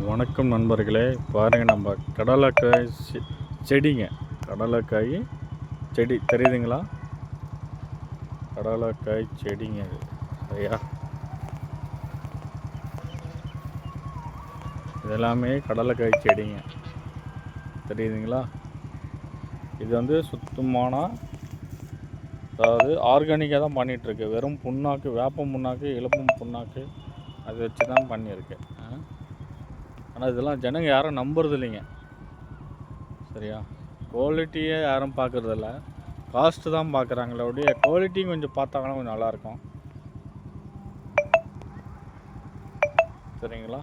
வணக்கம் நண்பர்களே, பாருங்கள் நம்ம கடலைக்காய் செடிங்க. கடலைக்காய் செடி தெரியுதுங்களா? கடலைக்காய் செடிங்க இது, சரியா? இதெல்லாமே கடலைக்காய் செடிங்க, தெரியுதுங்களா? இது வந்து சுத்தமான, அதாவது ஆர்கானிக்காக தான் பண்ணிகிட்ருக்கு. வெறும் புண்ணாக்கு, வேப்ப புண்ணாக்கு, இலப்பம் புண்ணாக்கு அதை வச்சு தான் பண்ணியிருக்கு. ஆனால் இதெல்லாம் ஜனங்க யாரும் நம்புறது இல்லைங்க, சரியா? குவாலிட்டியே யாரும் பார்க்குறதில்ல, காஸ்ட்டு தான் பார்க்குறாங்களே ஒழிய குவாலிட்டியும் கொஞ்சம் பார்த்தாங்கன்னா கொஞ்சம் நல்லாயிருக்கும், சரிங்களா?